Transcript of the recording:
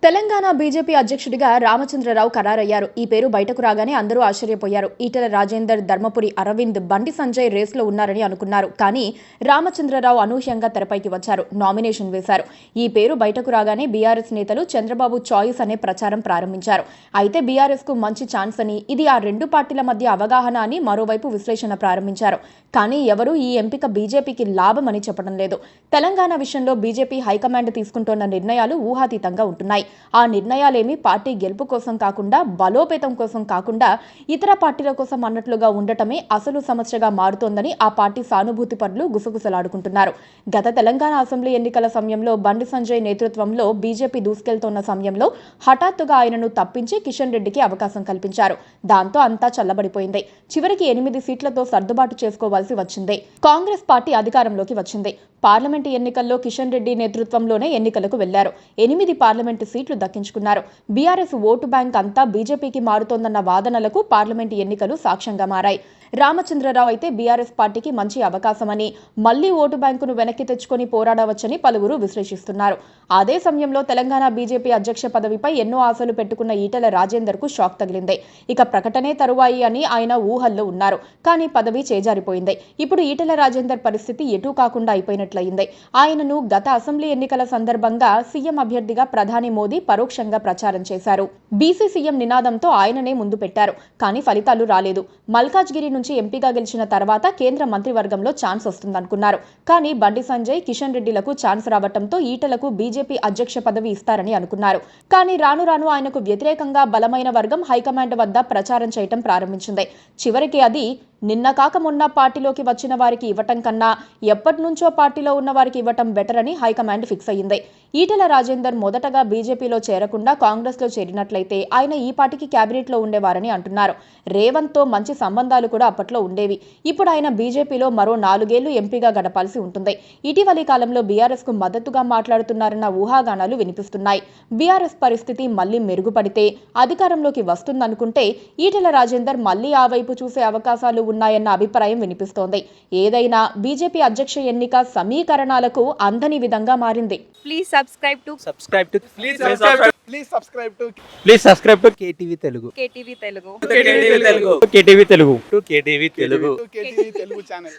Telangana BJP అధ్యక్షుడిగా రామచంద్రరావు ఖరారయ్యారు. ఈ పేరు బయటకు రాగానే అందరూ ఆశ్చర్యపోయారు. ఈటెల రాజేందర్, ధర్మపురి అరవింద్, బండి సంజయ్ రేస్లో ఉన్నారని అనుకున్నారు. కానీ రామచంద్రరావు అనూహ్యంగా తెరపైకి వచ్చారు. నామినేషన్ వేశారు. ఈ పేరు బయటకు రాగానే బీఆర్ఎస్ నేతలు చంద్రబాబు చాయిస్ అనే ప్రచారం ప్రారంభించారు. అయితే బీఆర్ఎస్ కు మంచి ఛాన్స్ అని, ఇది ఆ రెండు పార్టీల మధ్య అవగాహన అని మరోవైపు విశ్లేషణ ప్రారంభించారు. కానీ ఎవరూ ఈ ఎంపిక బీజేపీకి లాభమని చెప్పడం లేదు. తెలంగాణ విషయంలో బీజేపీ హైకమాండ్ తీసుకుంటున్న నిర్ణయాలు ఊహాతీతంగా ఉంటున్నాయి. ఆ నిర్ణయాలేమీ పార్టీ గెలుపు కోసం కాకుండా, బలోపేతం కోసం కాకుండా ఇతర పార్టీల కోసం అన్నట్లుగా ఉండటమే అసలు సమస్యగా మారుతోందని ఆ పార్టీ సానుభూతి పరులు గుసగుసలాడుకుంటున్నారు. గత తెలంగాణ అసెంబ్లీ ఎన్నికల సమయంలో బండి సంజయ్ నేతృత్వంలో బీజేపీ దూసుకెళ్తోన్న సమయంలో హఠాత్తుగా ఆయనను తప్పించి కిషన్ రెడ్డికి అవకాశం కల్పించారు. దాంతో అంతా చల్లబడిపోయింది. చివరికి 8 సీట్లతో సర్దుబాటు చేసుకోవాల్సి వచ్చింది. కాంగ్రెస్ పార్టీ అధికారంలోకి వచ్చింది. పార్లమెంటు ఎన్నికల్లో కిషన్ రెడ్డి నేతృత్వంలోనే ఎన్నికలకు వెళ్లారు. 8 పార్లమెంటు సీట్లు దక్కించుకున్నారు. బీఆర్ఎస్ ఓటు బ్యాంక్ అంతా బీజేపీకి మారుతోందన్న వాదనలకు పార్లమెంటు ఎన్నికలు సాక్ష్యంగా మారాయి. రామచంద్రరావు అయితే బీఆర్ఎస్ పార్టీకి మంచి అవకాశమని, మళ్లీ ఓటు బ్యాంకును వెనక్కి తెచ్చుకొని పోరాడవచ్చని పలువురు విశ్లేషిస్తున్నారు. అదే సమయంలో తెలంగాణ బీజేపీ అధ్యక్ష పదవిపై ఎన్నో ఆశలు పెట్టుకున్న ఈటెల రాజేందర్ కు షాక్ తగిలింది. ఇక ప్రకటనే తరువాయి అని ఆయన ఊహల్లో ఉన్నారు. కానీ పదవి చేజారిపోయింది. ఇప్పుడు ఈటెల రాజేందర్ పరిస్థితి ఎటూ కాకుండా అయిపోయినట్లయింది. ఆయనను గత అసెంబ్లీ ఎన్నికల సందర్భంగా సీఎం అభ్యర్థిగా ప్రధాని మోదీ పరోక్షంగా ప్రచారం చేశారు. బీసీ సీఎం నినాదంతో ఆయననే ముందు పెట్టారు. కానీ ఫలితాలు రాలేదు. మల్కాజ్గిరి నుంచి ఎంపీగా గెలిచిన తర్వాత కేంద్ర మంత్రివర్గంలో ఛాన్స్ వస్తుందనుకున్నారు. కానీ బండి సంజయ్, కిషన్ రెడ్డిలకు ఛాన్స్ రావడంతో ఈటలకు బీజేపీ అధ్యక్ష పదవి ఇస్తారని అనుకున్నారు. కానీ రాను రాను ఆయనకు వ్యతిరేకంగా బలమైన వర్గం హైకమాండ్ వద్ద ప్రచారం చేయటం ప్రారంభించింది. చివరికి అది నిన్న కాక మొన్న పార్టీలోకి వచ్చిన వారికి ఇవ్వటం కన్నా ఎప్పటి నుంచో పార్టీలో ఉన్న వారికి ఇవ్వటం బెటర్ అని హైకమాండ్ ఫిక్స్ అయ్యింది. ఈటెల రాజేందర్ మొదటగా బీజేపీలో చేరకుండా కాంగ్రెస్ లో చేరినట్లయితే ఆయన ఈ పార్టీకి క్యాబినెట్ లో ఉండేవారని అంటున్నారు. రేవంత్ తో మంచి సంబంధాలు కూడా అప్పట్లో ఉండేవి. ఇప్పుడు ఆయన బీజేపీలో మరో 4 ఏళ్లు ఎంపీగా గడపాల్సి ఉంటుంది. ఇటీవలి కాలంలో బీఆర్ఎస్ కు మద్దతుగా మాట్లాడుతున్నారన్న ఊహాగానాలు వినిపిస్తున్నాయి. బీఆర్ఎస్ పరిస్థితి మళ్లీ మెరుగుపడితే అధికారంలోకి వస్తుందనుకుంటే ఈటెల రాజేందర్ మళ్లీ ఆ వైపు చూసే అవకాశాలు ఉన్నాయన్న అభిప్రాయం వినిపిస్తోంది. ఏదైనా బీజేపీ అధ్యక్ష ఎన్నిక సమీకరణాలకు అందని విధంగా మారింది. Please subscribe to KTV Telugu. KTV Telugu. KTV Telugu. KTV Telugu channel.